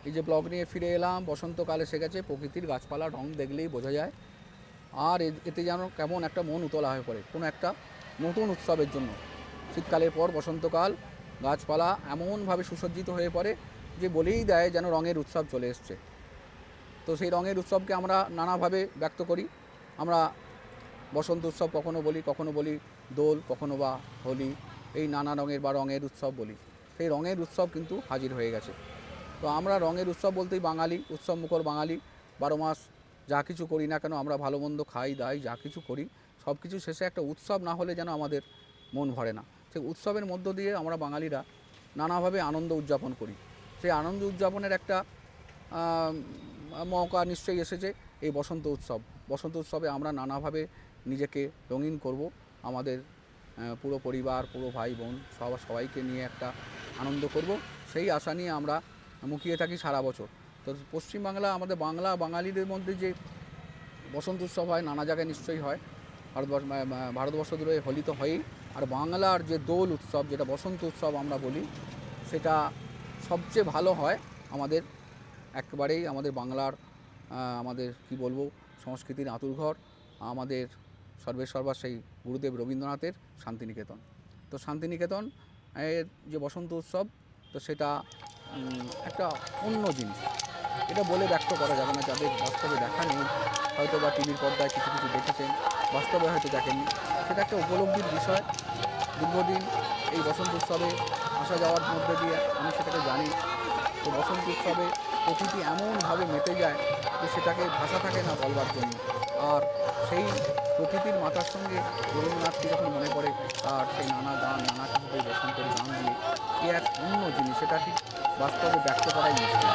এই যে ব্লগ নিয়ে ফিরে এলাম, বসন্তকাল এসে গেছে, প্রকৃতির গাছপালা রং দেখলেই বোঝা যায়। আর এতে যেন কেমন একটা মন উতলা হয়ে পড়ে কোনো একটা নতুন উৎসবের জন্য। শীতকালের পর বসন্তকাল, গাছপালা এমনভাবে সুসজ্জিত হয়ে পড়ে যে বলেই দেয় যেন রঙের উৎসব চলে এসছে। তো সেই রঙের উৎসবকে আমরা নানাভাবে ব্যক্ত করি। আমরা বসন্ত উৎসব কখনো বলি দোল, কখনো বা হোলি, এই নানা রঙের বা রঙের উৎসব বলি। সেই রঙের উৎসব কিন্তু হাজির হয়ে গেছে। তো আমরা রঙের উৎসব বলতেই বাঙালি, উৎসব মুখর বাঙালি। 12 মাস যা কিছু করি না কেন, আমরা ভালো মন্দ খাই দাই যা কিছু করি, সব কিছু শেষে একটা উৎসব না হলে যেন আমাদের মন ভরে না। সেই উৎসবের মধ্য দিয়ে আমরা বাঙালিরা নানাভাবে আনন্দ উদযাপন করি। সেই আনন্দ উদযাপনের একটা মৌকা নিশ্চয়ই এসেছে এই বসন্ত উৎসব। বসন্ত উৎসবে আমরা নানাভাবে নিজেকে রঙিন করব। আমাদের পুরো পরিবার, পুরো ভাই বোন সবাইকে নিয়ে একটা আনন্দ করব, সেই আশা নিয়ে আমরা মুখিয়ে থাকি সারা বছর। তো পশ্চিমবাংলা, আমাদের বাংলা বাঙালিদের মধ্যে যে বসন্ত উৎসব হয়, নানা জায়গায় নিশ্চয়ই হয়। ভারতবর্ষ জুড়ে হোলি তো হয়ই, আর বাংলার যে দোল উৎসব, যেটা বসন্ত উৎসব আমরা বলি, সেটা সবচেয়ে ভালো হয় আমাদের একেবারেই আমাদের বাংলার, আমাদের কি বলবো, সংস্কৃতির আঁতুড়ঘর, আমাদের সর্বেসর্বা সেই গুরুদেব রবীন্দ্রনাথের শান্তিনিকেতন। তো শান্তিনিকেতন এর যে বসন্ত উৎসব, তো সেটা একটা অন্য জিনিস। এটা বলে ব্যক্ত করা যাবে না। যাদের বাস্তবে দেখা নেই, হয়তো বা টিভির পর্দায় কিছু কিছু দেখেছেন, বাস্তবে হয়তো দেখেননি, সেটা একটা উপলব্ধির বিষয়। দীর্ঘদিন এই বসন্ত উৎসবে আসা যাওয়ার মধ্যে দিয়ে আমি সেটাকে জানি। তো বসন্ত উৎসবে প্রকৃতি এমনভাবে মেতে যায় যে সেটাকে ভাষা থাকে না বলবার জন্য। আর সেই প্রকৃতির মাতার সঙ্গে রবীন্দ্রনাথকে যখন মনে পড়ে, আর সেই নানা গান, নানা কিছুতে বসন্তের গান দিয়ে এ এক অন্য জিনিস, সেটা ঠিক বাস্তবে ব্যক্ত করাই মুশকিল।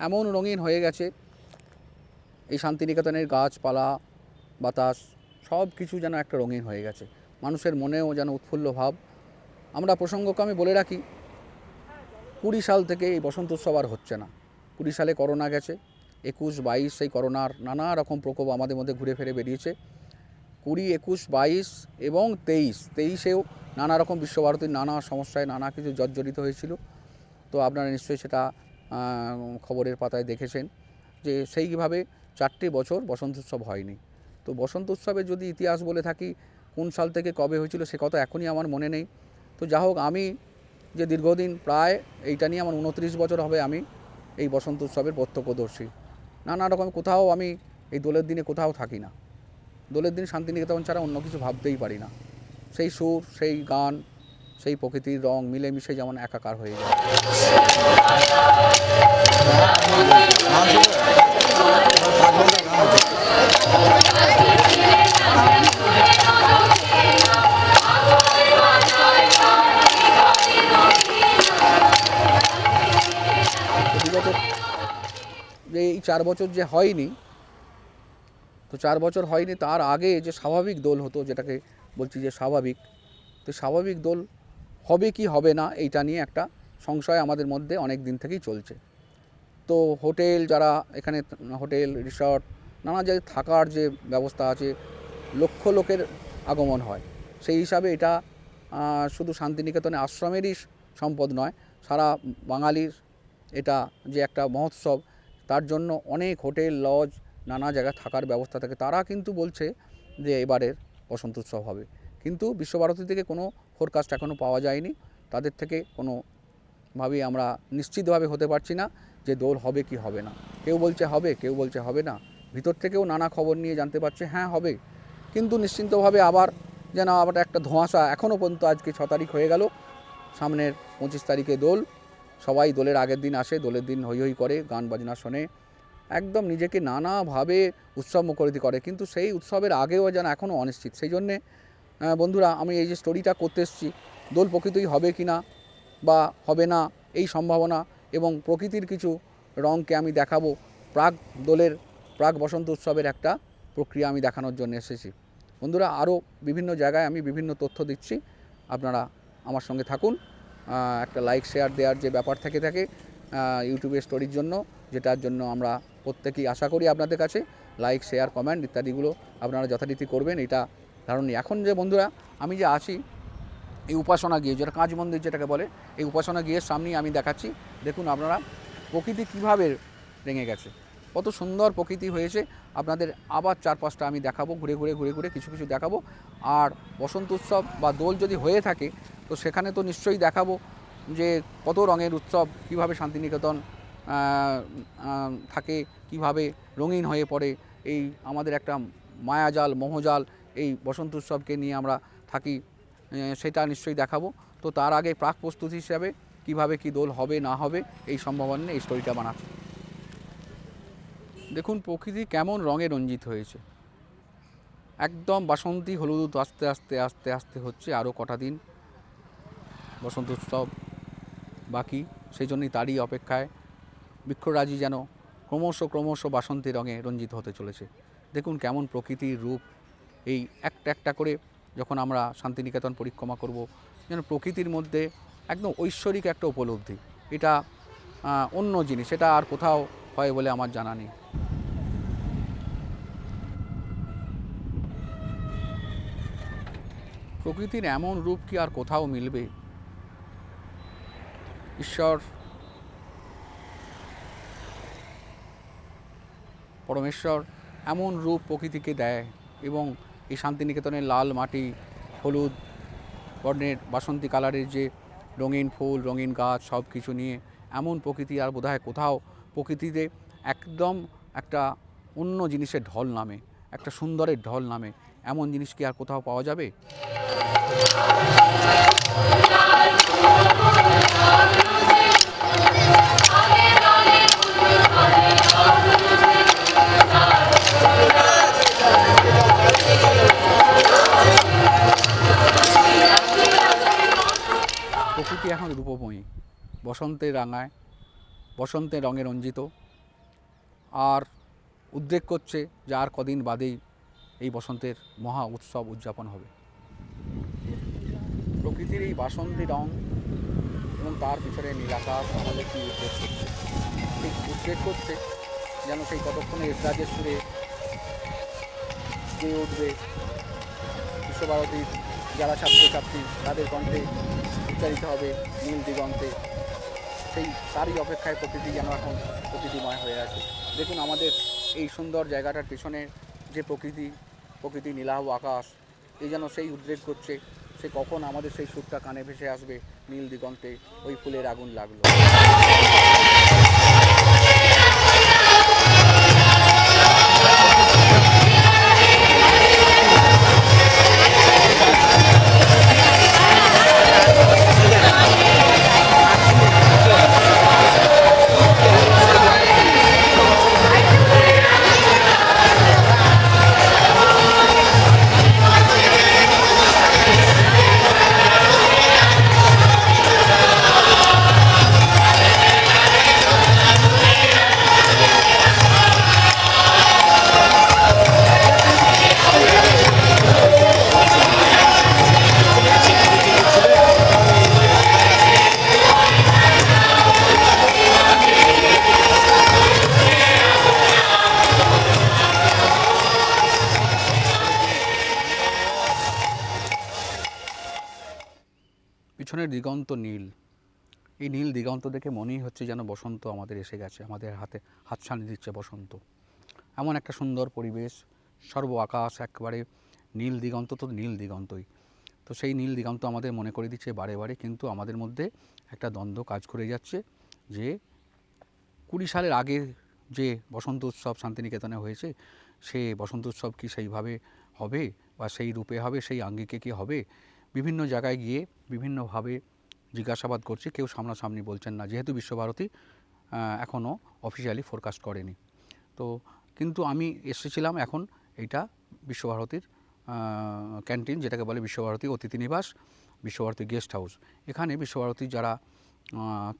এমন রঙিন হয়ে গেছে এই শান্তিনিকেতনের গাছপালা, বাতাস, সব কিছু যেন একটা রঙিন হয়ে গেছে। মানুষের মনেও যেন উৎফুল্ল ভাব। আমরা প্রসঙ্গক্রমে বলে রাখি, 20 সাল থেকে এই বসন্ত উৎসব আর হচ্ছে না। 20 সালে করোনা গেছে, 21, 22 সেই করোনার নানা রকম প্রকোপ আমাদের মধ্যে ঘুরে ফিরে বেরিয়েছে। 20, 21, 22 এবং 23-তেও নানা রকম বিশ্বভারতীর নানা সমস্যায় নানা কিছু জর্জরিত হয়েছিল। তো আপনারা নিশ্চয়ই সেটা খবরের পাতায় দেখেছেন যে সেইভাবে 4টে বছর বসন্ত উৎসব হয়নি। তো বসন্ত উৎসবের যদি ইতিহাস বলে থাকি, কোন সাল থেকে কবে হয়েছিল সে কথা এখনই আমার মনে নেই। তো যা হোক, আমি যে দীর্ঘদিন প্রায় এইটা নিয়ে আমার 29 বছর হবে আমি এই বসন্ত উৎসবের প্রত্যক্ষদর্শী। নানা রকম কোথাও আমি এই দোলের দিনে কোথাও থাকি না। দোলের দিন শান্তিনিকেতন ছাড়া অন্য কিছু ভাবতেই পারি না। সেই সুর, সেই গান, সেই প্রকৃতির রং মিলেমিশে যেমন একাকার হয়ে যায়। বিগত যে এই 4 বছর যে হয়নি, তো 4 বছর হয়নি, তার আগে যে স্বাভাবিক দোল হতো, যেটাকে বলছি যে স্বাভাবিক, তো স্বাভাবিক দোল হবে কি হবে না এইটা নিয়ে একটা সংশয় আমাদের মধ্যে অনেক দিন থেকেই চলছে। তো হোটেল, যারা এখানে হোটেল রিসর্ট নানা জায়গায় থাকার যে ব্যবস্থা আছে, লক্ষ লোকের আগমন হয়। সেই হিসাবে এটা শুধু শান্তিনিকেতনে আশ্রমেরই সম্পদ নয়, সারা বাঙালির এটা যে একটা মহোৎসব, তার জন্য অনেক হোটেল লজ নানা জায়গায় থাকার ব্যবস্থা থাকে। তারা কিন্তু বলছে যে এবারের বসন্ত উৎসব হবে, কিন্তু বিশ্বভারতী থেকে কোনো ফোরকাস্ট এখনও পাওয়া যায়নি। তাদের থেকে কোনোভাবেই আমরা নিশ্চিতভাবে হতে পারছি না যে দোল হবে কি হবে না। কেউ বলছে হবে, কেউ বলছে হবে না। ভিতর থেকেও নানা খবর নিয়ে জানতে পারছে হ্যাঁ হবে, কিন্তু নিশ্চিন্তভাবে আবার যেন আবার একটা ধোঁয়াশা। এখনও পর্যন্ত আজকে 6 তারিখ হয়ে গেল, সামনের 25 তারিখে দোল। সবাই দোলের আগের দিন আসে, দোলের দিন হৈ হৈ করে, গান বাজনা শোনে, একদম নিজেকে নানাভাবে উৎসব মুখরিত করে, কিন্তু সেই উৎসবের আগেও যেন এখনও অনিশ্চিত। সেই জন্যে বন্ধুরা, আমি এই যে স্টোরিটা করতে এসেছি, দোল প্রকৃতই হবে কি না বা হবে না এই সম্ভাবনা এবং প্রকৃতির কিছু রঙকে আমি দেখাবো, প্রাক বসন্ত উৎসবের একটা প্রক্রিয়া আমি দেখানোর জন্য এসেছি। বন্ধুরা, আরও বিভিন্ন জায়গায় আমি বিভিন্ন তথ্য দিচ্ছি, আপনারা আমার সঙ্গে থাকুন। একটা লাইক শেয়ার দেওয়ার যে ব্যাপার থেকে থাকে ইউটিউবে স্টোরির জন্য, যেটার জন্য আমরা প্রত্যেকেই আশা করি আপনাদের কাছে লাইক শেয়ার কমেন্ট ইত্যাদিগুলো আপনারা যথারীতি করবেন, এটা ধারণ নেই। এখন যে বন্ধুরা আমি যে আছি এই উপাসনা গিয়ে, যেটা কাঁচ মন্দির যেটাকে বলে, এই উপাসনা গিয়ের সামনেই আমি দেখাচ্ছি। দেখুন আপনারা প্রকৃতি কীভাবে রেঙে গেছে, কত সুন্দর প্রকৃতি হয়েছে। আপনাদের আবার 4-5টা আমি দেখাবো, ঘুরে ঘুরে কিছু কিছু দেখাবো। আর বসন্ত উৎসব বা দোল যদি হয়ে থাকে, তো সেখানে তো নিশ্চয়ই দেখাবো যে কত রঙের উৎসব, কীভাবে শান্তিনিকেতন থাকে, কিভাবে রঙিন হয়ে পড়ে। এই আমাদের একটা মায়াজাল, মোহজাল, এই বসন্ত উৎসবকে নিয়ে আমরা থাকি, সেটা নিশ্চয়ই দেখাবো। তো তার আগে প্রাক প্রস্তুতি হিসাবে কিভাবে কি দোল হবে না হবে এই সম্ভাবনা এই স্টোরিটা বানাচ্ছি। দেখুন প্রকৃতি কেমন রঙে রঞ্জিত হয়েছে, একদম বাসন্তী হলুদ। আস্তে আস্তে আস্তে আস্তে হচ্ছে, আরও কটা দিন বসন্ত উৎসব বাকি, সেই জন্যই তারই অপেক্ষায় বৃক্ষরাজি যেন ক্রমশ বাসন্তী রঙে রঞ্জিত হতে চলেছে। দেখুন কেমন প্রকৃতির রূপ। এই একটা একটা করে যখন আমরা শান্তিনিকেতন পরিক্রমা করব, যেন প্রকৃতির মধ্যে একদম ঐশ্বরিক একটা উপলব্ধি। এটা অন্য জিনিস, এটা আর কোথাও হয় বলে আমার জানা নেই। প্রকৃতির এমন রূপ কি আর কোথাও মিলবে? ঈশ্বর পরমেশ্বর এমন রূপ প্রকৃতিকে দেয়, এবং এই শান্তিনিকেতনের লাল মাটি, হলুদ বর্ণের বাসন্তী কালারের যে রঙিন ফুল, রঙিন গাছ, সব কিছু নিয়ে এমন প্রকৃতি আর বোধহয় কোথাও, প্রকৃতিতে একদম একটা অন্য জিনিসের ঢল নামে, একটা সুন্দরের ঢল নামে, এমন জিনিস কি আর কোথাও পাওয়া যাবে? প্রকৃতি এখন রূপময়ী, বসন্তের রাঙায়, বসন্তের রঙে রঞ্জিত, আর উদ্রেক করছে যে আর কদিন বাদেই এই বসন্তের মহা উৎসব উদযাপন হবে। প্রকৃতির এই বাসন্তী রং এবং তার পিছনে নীলাকাশ আমাদের কি উদ্রেক করছে, ঠিক উদ্রেক করছে যেন সেই কতক্ষণে এসরাজের সুরে গেয়ে উঠবে বিশ্বভারতীর যারা ছাত্রছাত্রী, তাদের কণ্ঠে উচ্চারিত হবে নীল দিগন্তে। সেই তারই অপেক্ষায় প্রকৃতি যেন এখন প্রকৃতিময় হয়ে আছে। দেখুন আমাদের এই সুন্দর জায়গাটার পেছনে যে প্রকৃতি নীলাভ আকাশ, এই যেন সেই উদ্রেক করছে, সে কখন আমাদের সেই সুরটা কানে ভেসে আসবে, নীল দিগন্তে ওই ফুলের আগুন লাগলো। পিছনের দিগন্ত নীল, এই নীল দিগন্ত দেখে মনেই হচ্ছে যেন বসন্ত আমাদের এসে গেছে, আমাদের হাতে হাতছানি দিচ্ছে বসন্ত। এমন একটা সুন্দর পরিবেশ, সর্ব আকাশ একবারে নীল দিগন্ত, তো নীল দিগন্তই। তো সেই নীল দিগন্ত আমাদের মনে করে দিচ্ছে বারে বারে, কিন্তু আমাদের মধ্যে একটা দ্বন্দ্ব কাজ করে যাচ্ছে যে 20 সালের আগে যে বসন্ত উৎসব শান্তিনিকেতনে হয়েছে, সে বসন্ত উৎসব কি সেইভাবে হবে বা সেই রূপে হবে, সেই আঙ্গিকে কি হবে? বিভিন্ন জায়গায় গিয়ে বিভিন্নভাবে জিজ্ঞাসাবাদ করছি, কেউ সামনাসামনি বলছেন না, যেহেতু বিশ্বভারতী এখনও অফিসিয়ালি ফোরকাস্ট করেনি। তো কিন্তু আমি এসেছিলাম এখন এইটা বিশ্বভারতীর ক্যান্টিন, যেটাকে বলে বিশ্বভারতী অতিথি নিবাস, বিশ্বভারতী গেস্ট হাউস। এখানে বিশ্বভারতী যারা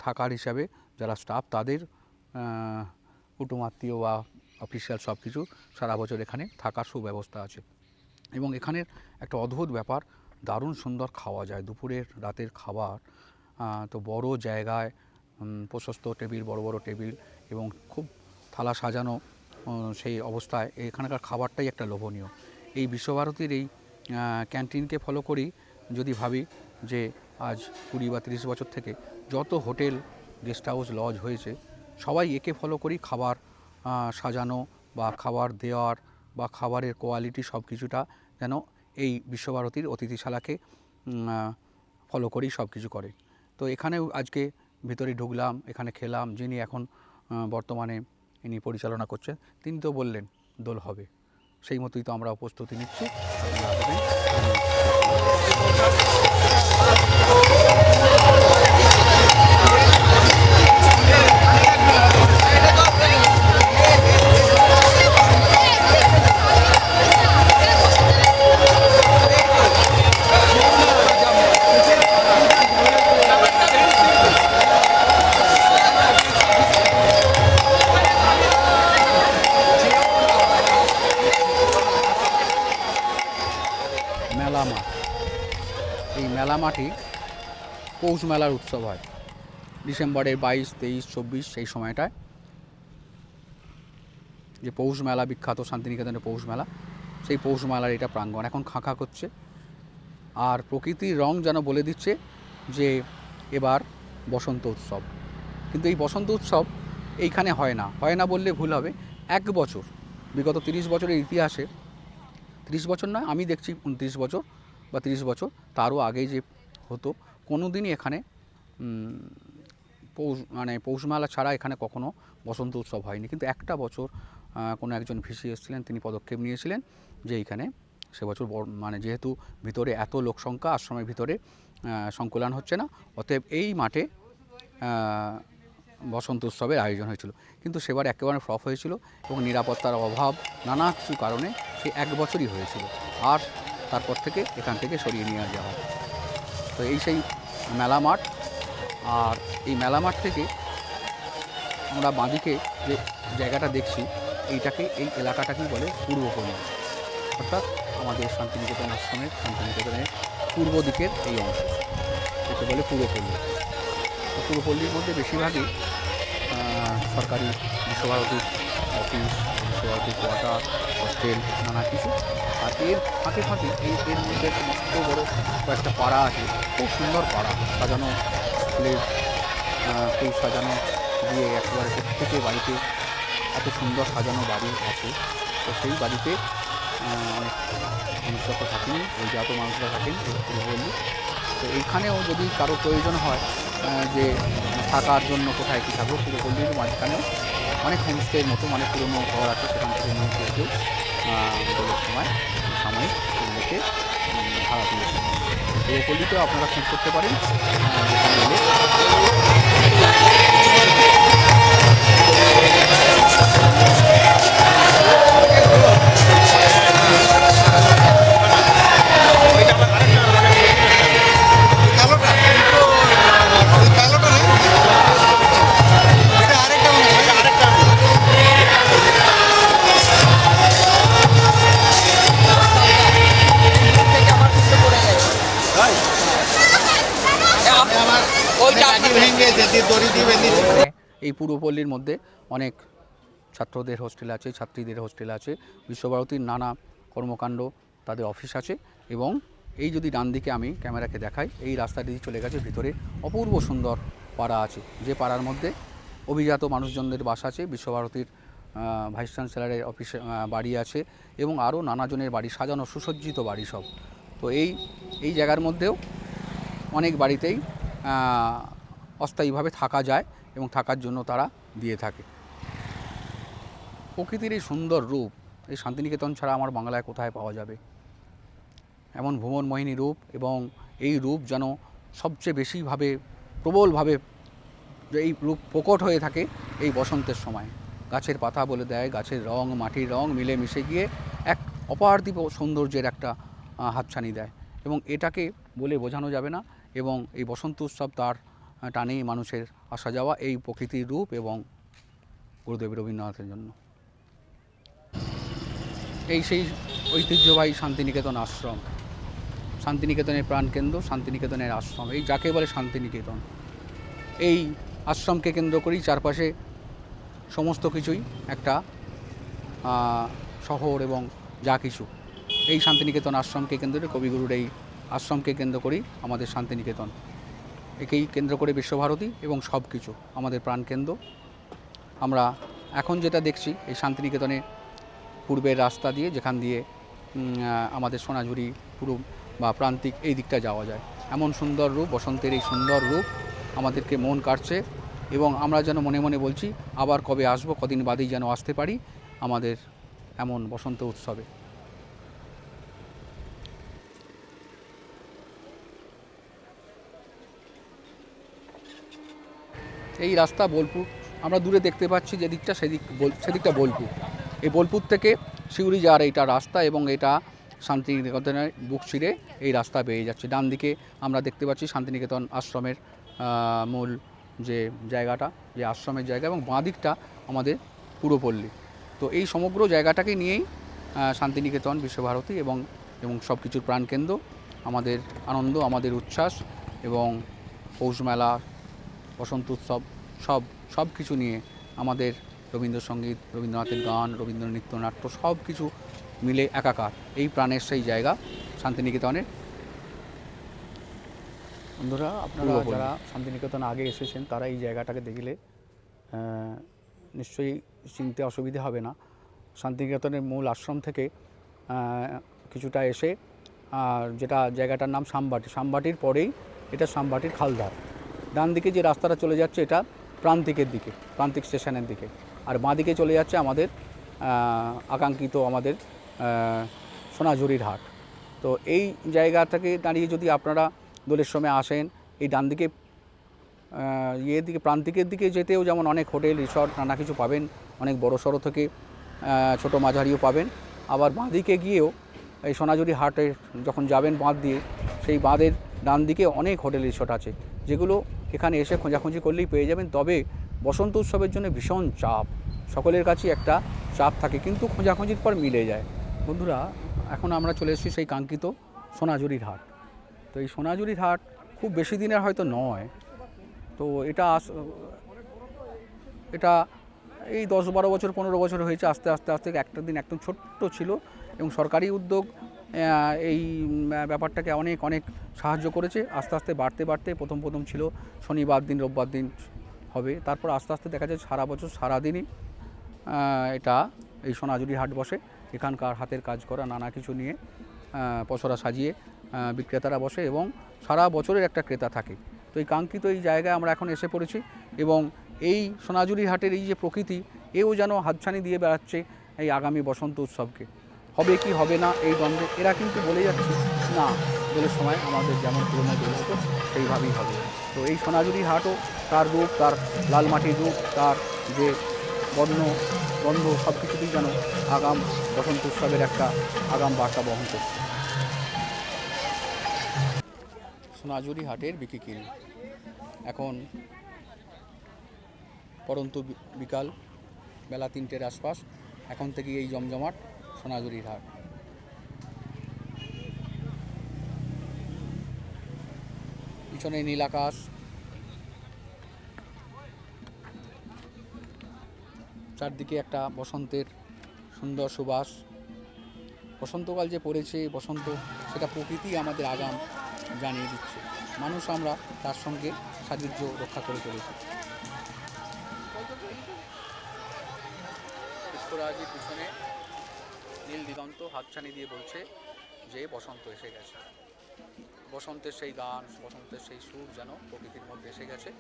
থাকার হিসাবে যারা স্টাফ, তাদের কুটুমাত্মীয় বা অফিসিয়াল সব কিছু সারা বছর এখানে থাকার সুব্যবস্থা আছে। এবং এখানের একটা অদ্ভুত ব্যাপার, দারুণ সুন্দর খাওয়া যায়, দুপুরের রাতের খাবার। তো বড় জায়গায় প্রশস্ত টেবিল, বড় বড় টেবিল এবং খুব থালা সাজানো, সেই অবস্থায় এখানকার খাবারটাই একটা লোভনীয়। এই বিশ্বভারতীর এই ক্যান্টিনকে ফলো করি যদি ভাবি যে আজ 20 বা 30 বছর থেকে যত হোটেল, গেস্ট হাউস, লজ হয়েছে, সবাই একে ফলো করি, খাবার সাজানো বা খাবার দেওয়ার বা খাবারের কোয়ালিটি সব কিছুটা যেন এই বিশ্বভারতীর অতিথিশালাকে ফলো করেই সব কিছু করে। তো এখানেও আজকে ভিতরে ঢুকলাম, এখানে খেলাম। যিনি এখন বর্তমানে ইনি পরিচালনা করছেন, তিনি তো বললেন দোল হবে, সেই মতোই তো আমরা প্রস্তুতি নিচ্ছি। মেলা মাঠ, এই মেলা মাঠে পৌষ মেলার উৎসব হয় ডিসেম্বরের 22, 23, 24 সেই সময়টায়, যে পৌষ মেলা বিখ্যাত শান্তিনিকেতনের পৌষ মেলা, সেই পৌষ মেলার এটা প্রাঙ্গণ এখন খাঁখা করছে। আর প্রকৃতির রং যেন বলে দিচ্ছে যে এবার বসন্ত উৎসব। কিন্তু এই বসন্ত উৎসব এইখানে হয় না বললে ভুল হবে। এক বছর, বিগত 30 বছরের ইতিহাসে, 30 বছর নয়, আমি দেখছি 29 বছর বা 30 বছর, তারও আগে যে হতো, কোনো দিনই এখানে পৌষ মেলা ছাড়া এখানে কখনো বসন্ত উৎসব হয়নি। কিন্তু একটা বছর কোনো একজন ভিসি এসেছিলেন, তিনি পদক্ষেপ নিয়েছিলেন যে এইখানে সে বছর যেহেতু ভিতরে এত লোক সংখ্যা, আশ্রমের ভিতরে সংকুলান হচ্ছে না, অতএব এই মাঠে বসন্ত উৎসবের আয়োজন হয়েছিল। কিন্তু সেবার একেবারে ফ্লপ হয়েছিল এবং নিরাপত্তার অভাব, নানা কিছু কারণে সে এক বছরই হয়েছিল, আর তারপর থেকে এখান থেকে সরিয়ে নিয়ে যাওয়া হয়। তো এই সেই মেলা মাঠ। আর এই মেলা মাঠ থেকে আমরা বাঁদিকে যে জায়গাটা দেখছি, এই এলাকাটাকেই বলে পূর্বপল্লী, অর্থাৎ আমাদের শান্তিনিকেতন আশ্রমের, শান্তিনিকেতনের পূর্ব দিকের এই অংশ, একে বলে পূর্বপল্লী। পূর্বপল্লীর মধ্যে বেশিরভাগই সরকারি বিশ্বভারতীর অফিস, বিশ্বভারতীর কোয়ার্টার, হোস্টেল, নানা কিছু। আর এর ফাঁকে ফাঁকে এর মধ্যে একটা মস্ত বড় কয়েকটা পাড়া আছে, খুব সুন্দর পাড়া, সাজানো ফুলের ফুল সাজানো দিয়ে একেবারে প্রত্যেকের বাড়িতে এত সুন্দর সাজানো বাড়ি আছে। তো সেই বাড়িতে অনেক মানুষরা তো থাকেন, ওই জাত মানুষরা থাকেন এই পূর্বপল্লী। তো এইখানেও যদি কারো প্রয়োজন হয় যে থাকার জন্য কোথায় কী থাকবো, পূর্বপল্লীর মাঝখানেও অনেক হোমস্টের মতো অনেক পুরোনো ঘর আছে, সেখান থেকে নিয়ে কেউ দোলের সময় সাময়িক রেখে ভাড়া দিয়েছে। পূর্বপল্লীতেও আপনারা খোঁজ করতে পারেন যেখানে এই পূর্বপল্লীর মধ্যে অনেক ছাত্রদের হোস্টেল আছে, ছাত্রীদের হোস্টেল আছে, বিশ্বভারতীর নানা কর্মকাণ্ড, তাদের অফিস আছে। এবং এই যদি ডান দিকে আমি ক্যামেরাকে দেখাই, এই রাস্তাটি চলে গেছে ভিতরে অপূর্ব সুন্দর পাড়া আছে, যে পাড়ার মধ্যে অভিজাত মানুষজনদের বাস আছে, বিশ্বভারতীর ভাইস চ্যান্সেলরের অফিসে বাড়ি আছে এবং আরও নানাজনের বাড়ি, সাজানো সুসজ্জিত বাড়ি সব। তো এই জায়গার মধ্যেও অনেক বাড়িতেই অস্থায়ীভাবে থাকা যায় এবং থাকার জন্য তারা দিয়ে থাকে। প্রকৃতির এই সুন্দর রূপ এই শান্তিনিকেতন ছাড়া আমার বাংলায় কোথায় পাওয়া যাবে? এমন ভ্রমণমোহিনী রূপ, এবং এই রূপ যেন সবচেয়ে বেশিভাবে প্রবলভাবে এই রূপ প্রকট হয়ে থাকে এই বসন্তের সময়। গাছের পাতা বলে দেয়, গাছের রং মাটির রং মিলে মিশে গিয়ে এক অপার্থিব সৌন্দর্যের একটা হাতছানি দেয়, এবং এটাকে বলে বোঝানো যাবে না। এবং এই বসন্ত উৎসব তার টানেই মানুষের আসা যাওয়া এই প্রকৃতির রূপ এবং গুরুদেব রবীন্দ্রনাথের জন্য। সেই ঐতিহ্যবাহী শান্তিনিকেতন আশ্রম, শান্তিনিকেতনের প্রাণকেন্দ্র, শান্তিনিকেতনের আশ্রম, এই যাকে বলে শান্তিনিকেতন। এই আশ্রমকে কেন্দ্র করেই চারপাশে সমস্ত কিছুই একটা শহর এবং যা কিছু। এই শান্তিনিকেতন আশ্রমকে কেন্দ্র করে, কবিগুরুর এই আশ্রমকে কেন্দ্র করেই আমাদের শান্তিনিকেতন, একেই কেন্দ্র করে বিশ্বভারতী এবং সব কিছু আমাদের প্রাণকেন্দ্র। আমরা এখন যেটা দেখছি এই শান্তিনিকেতনে পূর্বের রাস্তা দিয়ে, যেখান দিয়ে আমাদের সোনাঝুরি পুরো বা প্রান্তিক এই দিকটা যাওয়া যায়, এমন সুন্দর রূপ, বসন্তের এই সুন্দর রূপ আমাদেরকে মন কাটছে। এবং আমরা যেন মনে মনে বলছি আবার কবে আসবো, কদিন বাদেই যেন আসতে পারি আমাদের এমন বসন্ত উৎসবে। এই রাস্তা বোলপুর, আমরা দূরে দেখতে পাচ্ছি যে দিকটা, সেদিকটা বোলপুর। এই বোলপুর থেকে সিউড়ি যাওয়ার এইটা রাস্তা, এবং এটা শান্তিনিকেতনের বুক ছিঁড়ে এই রাস্তা বেরিয়ে যাচ্ছে। ডান দিকে আমরা দেখতে পাচ্ছি শান্তিনিকেতন আশ্রমের মূল যে জায়গাটা, যে আশ্রমের জায়গা, এবং বাঁ দিকটা আমাদের পূর্বপল্লী। তো এই সমগ্র জায়গাটাকে নিয়েই শান্তিনিকেতন, বিশ্বভারতী এবং সব কিছুর প্রাণকেন্দ্র, আমাদের আনন্দ, আমাদের উচ্ছ্বাস, এবং পৌষ মেলা, বসন্ত উৎসব, সব কিছু নিয়ে আমাদের রবীন্দ্রসঙ্গীত, রবীন্দ্রনাথের গান, রবীন্দ্র নৃত্যনাট্য সব কিছু মিলে একাকার এই প্রাণের সেই জায়গা শান্তিনিকেতনের। বন্ধুরা, আপনারা যারা শান্তিনিকেতন আগে এসেছেন তারা এই জায়গাটাকে দেখলে নিশ্চয়ই চিনতে অসুবিধে হবে না। শান্তিনিকেতনের মূল আশ্রম থেকে কিছুটা এসে যেটা জায়গাটার নাম সামবাটি, সামবাটির পরেই এটা সামবাটির খালধার। ডান দিকে যে রাস্তাটা চলে যাচ্ছে এটা প্রান্তিকের দিকে, প্রান্তিক স্টেশনের দিকে, আর বাঁ দিকে চলে যাচ্ছে আমাদের আকাঙ্ক্ষিত আমাদের সোনাঝুরির হাট। তো এই জায়গা থেকে দাঁড়িয়ে যদি আপনারা দোলের সময় আসেন, এই ডান দিকে দিকে প্রান্তিকের দিকে যেতেও যেমন অনেক হোটেল, রিসর্ট, নানা কিছু পাবেন, অনেক বড় সড়ো থেকে ছোটো মাঝারিও পাবেন। আবার বাঁ দিকে গিয়েও এই সোনাঝুরি হাটে যখন যাবেন বাঁধ দিয়ে, সেই বাঁধের ডান দিকে অনেক হোটেল, রিসর্ট আছে, যেগুলো এখানে এসে খোঁজাখুঁজি করলেই পেয়ে যাবেন। তবে বসন্ত উৎসবের জন্য ভীষণ চাপ, সকলের কাছেই একটা চাপ থাকে, কিন্তু খোঁজাখুঁজির পর মিলে যায়। বন্ধুরা, এখন আমরা চলে এসেছি সেই কাঙ্ক্ষিত সোনাঝুরির হাট। তো এই সোনাঝুরির হাট খুব বেশি দিনের হয়তো নয়, তো এটা এই 10-12 বছর 15 বছর হয়েছে। আস্তে আস্তে একটা দিন একদম ছোট্ট ছিল, এবং সরকারি উদ্যোগ এই ব্যাপারটাকে অনেক সাহায্য করেছে। আস্তে আস্তে বাড়তে প্রথম ছিল শনিবার দিন, রোববার দিন হবে, তারপর আস্তে আস্তে দেখা যায় সারা বছর সারাদিনই এটা এই সোনাঝুরি হাট বসে। এখানকার হাতের কাজ করা নানা কিছু নিয়ে পসরা সাজিয়ে বিক্রেতারা বসে এবং সারা বছরের একটা ক্রেতা থাকে। তো এই কাঙ্ক্ষিত এই জায়গায় আমরা এখন এসে পড়েছি এবং এই সোনাঝুরি হাটের এই যে প্রকৃতি, এও যেন হাতছানি দিয়ে বেড়াচ্ছে এই আগামী বসন্ত উৎসবকে। হবে কি হবে না এই দ্বন্দ্বে এরা কিন্তু বলে যাচ্ছে না, দোলের সময় আমাদের যেমন পুরোনো দোল হতো সেইভাবেই হবে। তো এই সোনাঝুরি হাটও তার রূপ, তার লাল মাটির রূপ, তার যে বর্ণ গন্ধ সব কিছুতেই যেন আগাম বসন্ত উৎসবের একটা আগাম বার্তা বহন করছে। সোনাঝুরি হাটের বিকিকিন এখন পরন্তু বিকাল বেলা 3টের আশপাশ। এখন থেকে এই জমজমাট সোনাঝুরির হাট। পিছনে নীল আকাশ, চারদিকে একটা বসন্তের সুন্দর সুবাস। বসন্তকাল যে পড়েছে, বসন্ত সেটা প্রকৃতি আমাদের আগাম জানিয়ে দিচ্ছে। মানুষ আমরা তার সঙ্গে সাযুজ্য রক্ষা করে চলেছি। বৃক্ষরাজির পিছনে নীল দিগন্ত হাতছানি দিয়ে বলছে যে বসন্ত এসে গেছে। বসন্তের সেই গান, বসন্তের সেই সুর যেন প্রকৃতির মধ্যে এসে গেছে।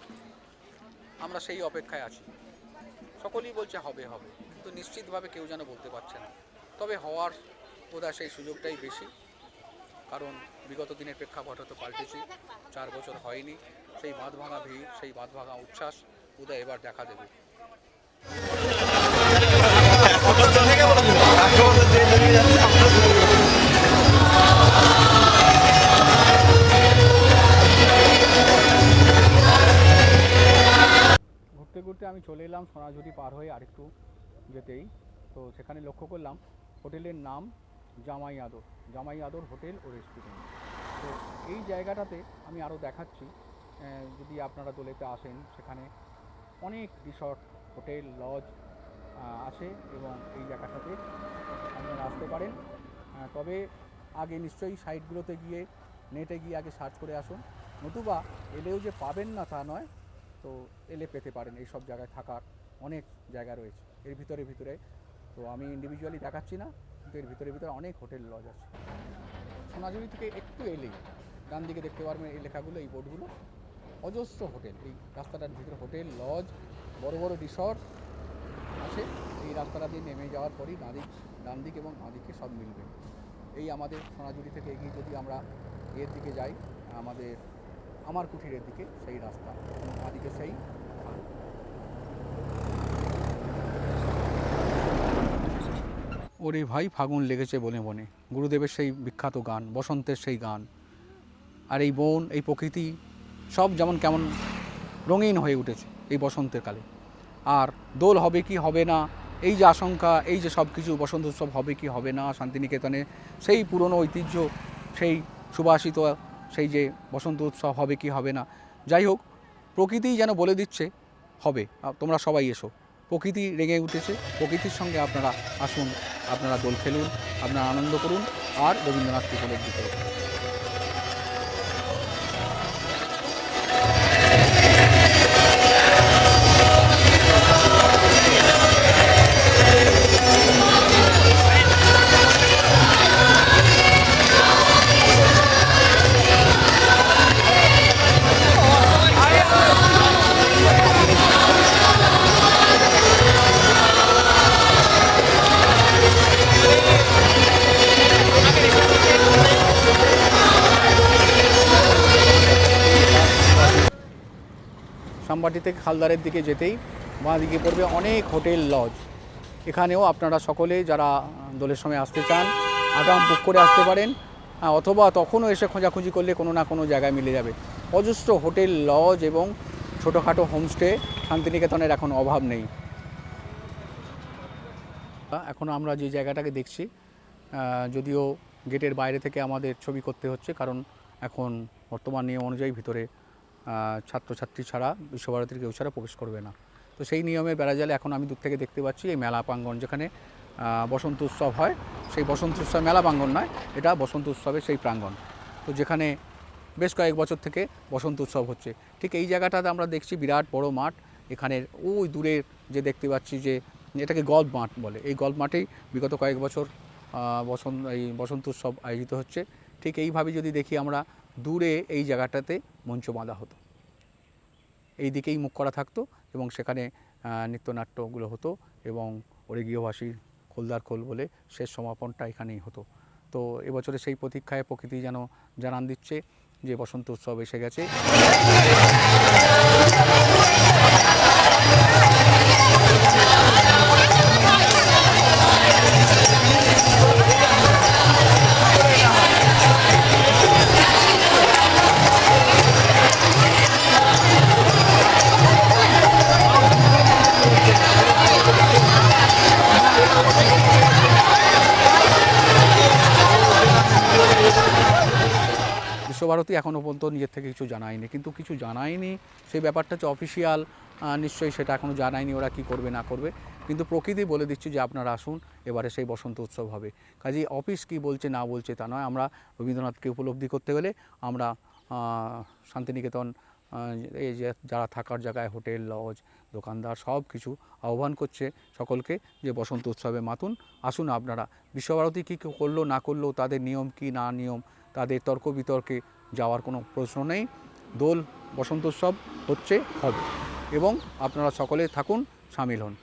আমরা সেই অপেক্ষায় আছি। সকলেই বলছে হবে হবে, কিন্তু নিশ্চিতভাবে কেউ যেন বলতে পারছে না। তবে হওয়ার বোধহয় সেই সুযোগটাই বেশি, কারণ বিগত দিনের প্রেক্ষাপট হয়তো পাল্টেছে। 4 বছর হয়নি, সেই বাঁধ ভাঙা ভিড়, সেই বাঁধ ভাঙা উচ্ছ্বাস বোধহয় এবার দেখা দেবে। ঘুরতে ঘুরতে আমি চলে এলাম সোনাঝুরি পার হয়ে আরেকটু যেতেই। তো সেখানে লক্ষ্য করলাম হোটেলের নাম জামাই আদর, জামাই আদর হোটেল ও রেস্টুরেন্ট। তো এই জায়গাটাতে আমি আরও দেখাচ্ছি, যদি আপনারা দোলেতে আসেন সেখানে অনেক রিসর্ট, হোটেল, লজ আছে এবং এই জায়গাটাতে আপনারা আসতে পারেন। তবে আগে নিশ্চয়ই সাইটগুলোতে গিয়ে নেটে গিয়ে আগে সার্চ করে আসুন, নতুবা এলেও যে পাবেন না তা নয়। তো এলে পেতে পারেন, এই সব জায়গায় থাকার অনেক জায়গা রয়েছে এর ভিতরে। তো আমি ইন্ডিভিজুয়ালি দেখাচ্ছি না, কিন্তু এর ভিতরে অনেক হোটেল লজ আছে। সোনাঝুরি থেকে একটু এলেই ডান দিকে দেখতে পারবেন এই লেখাগুলো, এই বোর্ডগুলো, অজস্র হোটেল। এই রাস্তাটার ভিতরে হোটেল, লজ, বড় বড় রিসর্ট আছে। এই রাস্তাটা দিয়ে নেমে যাওয়ার পরই ডান দিক এবং বাঁ দিকে সব মিলবে। এই আমাদের সোনাঝুরি থেকে এগিয়ে যদি আমরা এর দিকে যাই, আমার কুঠিরের দিকে, সেই রাস্তা এবং বাঁ দিকে সেই। ওরে ভাই ফাগুন লেগেছে বনে বনে, গুরুদেবের সেই বিখ্যাত গান, বসন্তের সেই গান। আর এই বন, এই প্রকৃতি সব যেমন কেমন রঙিন হয়ে উঠেছে এই বসন্তের কালে। আর দোল হবে কি হবে না, এই যে আশঙ্কা, এই যে সব কিছু, বসন্ত উৎসব হবে কি হবে না শান্তিনিকেতনে, সেই পুরনো ঐতিহ্য, সেই সুবাসিত সেই যে বসন্ত উৎসব হবে কি হবে না। যাই হোক, প্রকৃতিই যেন বলে দিচ্ছে হবে, তোমরা সবাই এসো। প্রকৃতি রেগে উঠেছে, প্রকৃতির সঙ্গে আপনারা আসুন, আপনারা দোল খেলুন, আপনারা আনন্দ করুন আর রবীন্দ্রনাথকে উপলব্ধি করুন। আমবাটি থেকে খালদারের দিকে যেতেই বাঁ দিকে পড়বে অনেক হোটেল, লজ। এখানেও আপনারা সকলে যারা দোলের সময় আসতে চান আগাম বুক করে আসতে পারেন, অথবা তখনও এসে খোঁজাখুঁজি করলে কোনো না কোনো জায়গায় মিলে যাবে। অজস্র হোটেল, লজ এবং ছোটোখাটো হোমস্টে শান্তিনিকেতনের এখন অভাব নেই। এখন আমরা যে জায়গাটাকে দেখছি, যদিও গেটের বাইরে থেকে আমাদের ছবি করতে হচ্ছে, কারণ এখন বর্তমান নিয়ম অনুযায়ী ভিতরে ছাত্রছাত্রী ছাড়া, বিশ্বভারতীর কেউ ছাড়া প্রবেশ করবে না। তো সেই নিয়মের বেড়াজালে এখন আমি দূর থেকে দেখতে পাচ্ছি এই মেলা প্রাঙ্গণ, যেখানে বসন্ত উৎসব হয়। সেই বসন্ত উৎসব মেলা প্রাঙ্গণ নয়, এটা বসন্ত উৎসবের সেই প্রাঙ্গণ। তো যেখানে বেশ কয়েক বছর থেকে বসন্ত উৎসব হচ্ছে। ঠিক এই জায়গাটাতে আমরা দেখছি বিরাট বড় মাঠ। এখানের ওই দূরের যে দেখতে পাচ্ছি যে এটাকে গল্ফ মাঠ বলে। এই গল্ফ মাঠেই বিগত কয়েক বছর বসন্ত উৎসব আয়োজিত হচ্ছে। ঠিক এইভাবে যদি দেখি আমরা, দূরে এই জায়গাটাতে মঞ্চ বাঁধা হতো, এই দিকেই মুখ করা থাকতো এবং সেখানে নৃত্যনাট্যগুলো হতো এবং ওরে গৃহবাসী খোলদার খোল বলে শেষ সমাপনটা এখানেই হতো। তো এবছরে সেই প্রতীক্ষায় প্রকৃতি যেন জানান দিচ্ছে যে বসন্ত উৎসব এসে গেছে। বিশ্বভারতী এখনও পর্যন্ত নিজের থেকে কিছু জানায়নি, কিন্তু কিছু জানায়নি সেই ব্যাপারটা হচ্ছে অফিসিয়াল, নিশ্চয়ই সেটা এখনও জানায়নি ওরা কী করবে না করবে, কিন্তু প্রকৃতি বলে দিচ্ছি যে আপনারা আসুন, এবারে সেই বসন্ত উৎসব হবে। কাজেই অফিস কী বলছে না বলছে তা নয়, আমরা রবীন্দ্রনাথকে উপলব্ধি করতে গেলে আমরা শান্তিনিকেতন এই যে যারা থাকার জায়গায় হোটেল লজ দোকানদার সব কিছু আহ্বান করছে সকলকে যে বসন্ত উৎসবে মাতুন, আসুন আপনারা। বিশ্বভারতী কী করলো না করলো, তাদের নিয়ম কি না নিয়ম, তাদের তর্ক বিতর্কে যাওয়ার কোনো প্রশ্ন নেই। দোল বসন্ত উৎসব হচ্ছে, হবে, এবং আপনারা সকলে থাকুন, সামিল হন।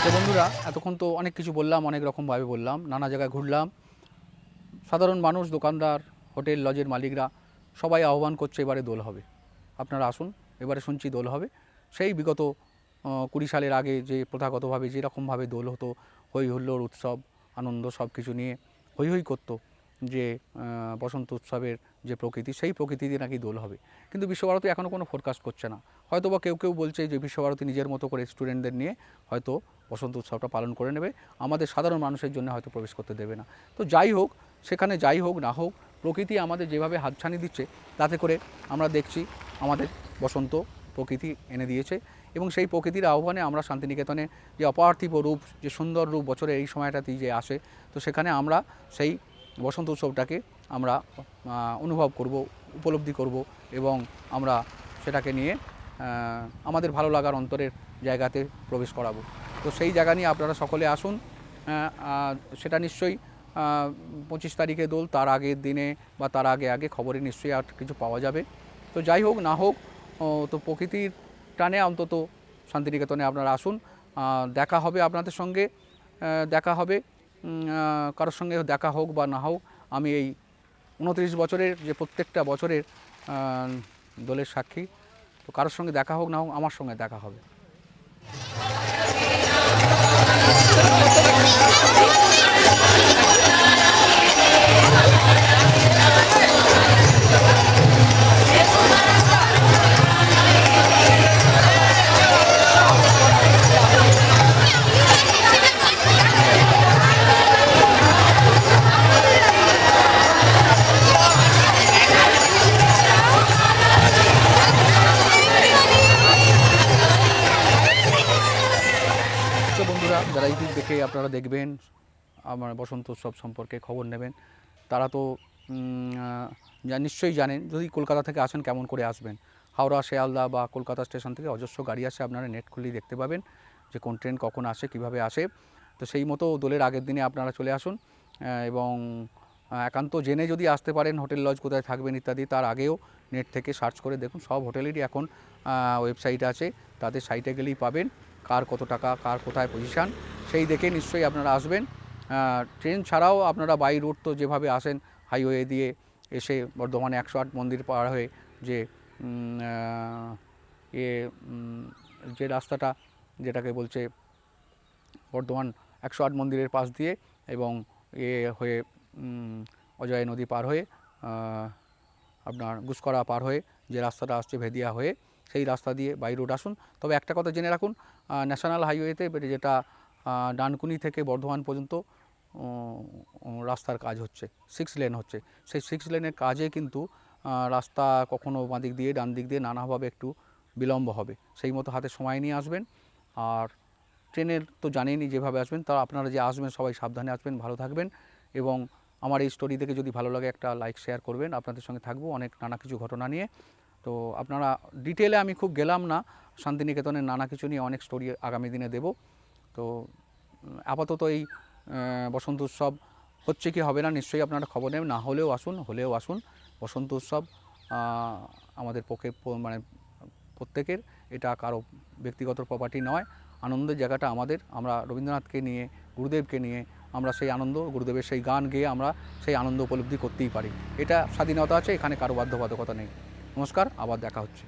তো বন্ধুরা, এতক্ষণ তো অনেক কিছু বললাম, অনেক রকমভাবে বললাম, নানা জায়গায় ঘুরলাম। সাধারণ মানুষ, দোকানদার, হোটেল লজের মালিকরা সবাই আহ্বান করছে এবারে দোল হবে, আপনারা আসুন, এবারে শুনছি দোল হবে। সেই বিগত 20 সালের আগে যে প্রথাগতভাবে যেরকমভাবে দোল হতো, হই হুল্লোড় উৎসব আনন্দ সব কিছু নিয়ে হই হই করতো, যে বসন্ত উৎসবের যে প্রকৃতি, সেই প্রকৃতিতে নাকি দোল হবে। কিন্তু বিশ্বভারতী এখনও কোনো ফোরকাস্ট করছে না। হয়তো বা কেউ কেউ বলছে যে বিশ্বভারতী নিজের মতো করে স্টুডেন্টদের নিয়ে হয়তো বসন্ত উৎসবটা পালন করে নেবে, আমাদের সাধারণ মানুষের জন্য হয়তো প্রবেশ করতে দেবে না। তো যাই হোক, সেখানে যাই হোক না হোক, প্রকৃতি আমাদের যেভাবে হাতছানি দিচ্ছে, তাতে করে আমরা দেখছি আমাদের বসন্ত প্রকৃতি এনে দিয়েছে, এবং সেই প্রকৃতির আহ্বানে আমরা শান্তিনিকেতনে যে অপার্থিব রূপ, যে সুন্দর রূপ বছরের এই সময়টাতেই যে আসে, তো সেখানে আমরা সেই বসন্ত উৎসবটাকে আমরা অনুভব করব, উপলব্ধি করব, এবং আমরা সেটাকে নিয়ে আমাদের ভালো লাগার অন্তরের জায়গাতে প্রবেশ করাবো। তো সেই জায়গা নিয়ে আপনারা সকলে আসুন। সেটা নিশ্চয়ই 25 তারিখে দোল, তার আগের দিনে বা তার আগে খবরে নিশ্চয়ই আর কিছু পাওয়া যাবে। তো যাই হোক না হোক, তো প্রকৃতির টানে অন্তত শান্তিনিকেতনে আপনারা আসুন, দেখা হবে আপনাদের সঙ্গে, দেখা হবে, কারোর সঙ্গে দেখা হোক বা না হোক। আমি এই 29 বছরের যে প্রত্যেকটা বছরের দোলের সাক্ষী, তো কারোর সঙ্গে দেখা হোক না হোক, আমার সঙ্গে দেখা হবে। তো বন্ধুরা, যারা ইউটিউব দেখে আপনারা দেখবেন, আমার বসন্ত উৎসব সম্পর্কে খবর নেবেন, তারা তো নিশ্চয়ই জানেন। যদি কলকাতা থেকে আসেন, কেমন করে আসবেন? হাওড়া, শিয়ালদা বা কলকাতা স্টেশন থেকে অজস্র গাড়ি আসে, আপনারা নেট খুললেই দেখতে পাবেন যে কোন ট্রেন কখন আসে, কিভাবে আসে। তো সেই মতো দোলের আগের দিনে আপনারা চলে আসুন, এবং একান্ত জেনে যদি আসতে পারেন হোটেল লজ কোথায় থাকবেন ইত্যাদি, তার আগেও নেট থেকে সার্চ করে দেখুন। সব হোটেলেরই এখন ওয়েবসাইট আছে, তাদের সাইটে গেলেই পাবেন কার কত টাকা, কার কোথায় পজিশান, সেই দেখে নিশ্চয়ই আপনারা আসবেন। ট্রেন ছাড়াও আপনারা বাই রুট তো যেভাবে আসেন, হাইওয়ে দিয়ে এসে বর্ধমানে 108 মন্দির পার হয়ে যে যে রাস্তাটা যেটাকে বলছে বর্ধমান 108 মন্দিরের পাশ দিয়ে, এবং হয়ে অজয় নদী পার হয়ে আপনার গুসকরা পার হয়ে যে রাস্তাটা আসছে ভেদিয়া হয়ে, সেই রাস্তা দিয়ে বাই রোড আসুন। তবে একটা কথা জেনে রাখুন, ন্যাশনাল হাইওয়েতে যেটা ডানকুনি থেকে বর্ধমান পর্যন্ত রাস্তার কাজ হচ্ছে, 6 লেন হচ্ছে। সেই 6 লেনের কাজে কিন্তু রাস্তা কখনো বাঁ দিক দিয়ে ডান দিক দিয়ে নানাভাবে একটু বিলম্ব হবে। সেই মতো হাতে সময় নিয়ে আসবেন। আর ট্রেনের তো জানেনই যেভাবে আসবেন, তা আপনারা যে আসবেন সবাই সাবধানে আসবেন, ভালো থাকবেন। এবং আমার এই স্টোরি দেখে যদি ভালো লাগে একটা লাইক শেয়ার করবেন। আপনাদের সঙ্গে থাকবো অনেক নানা কিছু ঘটনা নিয়ে। তো আপনারা ডিটেলে আমি খুব গেলাম না, শান্তিনিকেতনের নানা কিছু নিয়ে অনেক স্টোরি আগামী দিনে দেব। তো আপাতত এই বসন্ত উৎসব হচ্ছে কি হবে না নিশ্চয়ই আপনারা খবর নেবেন, না হলেও আসুন, হলেও আসুন। বসন্ত উৎসব আমাদের পক্ষে মানে প্রত্যেকের, এটা কারো ব্যক্তিগত প্রপার্টি নয়। আনন্দের জায়গাটা আমাদের। আমরা রবীন্দ্রনাথকে নিয়ে, গুরুদেবকে নিয়ে আমরা সেই আনন্দ, গুরুদেবের সেই গান গেয়ে আমরা সেই আনন্দ উপলব্ধি করতেই পারি। এটা স্বাধীনতা আছে, এখানে কারো বাধ্যবাধকতা নেই। নমস্কার, আবার দেখা হচ্ছে।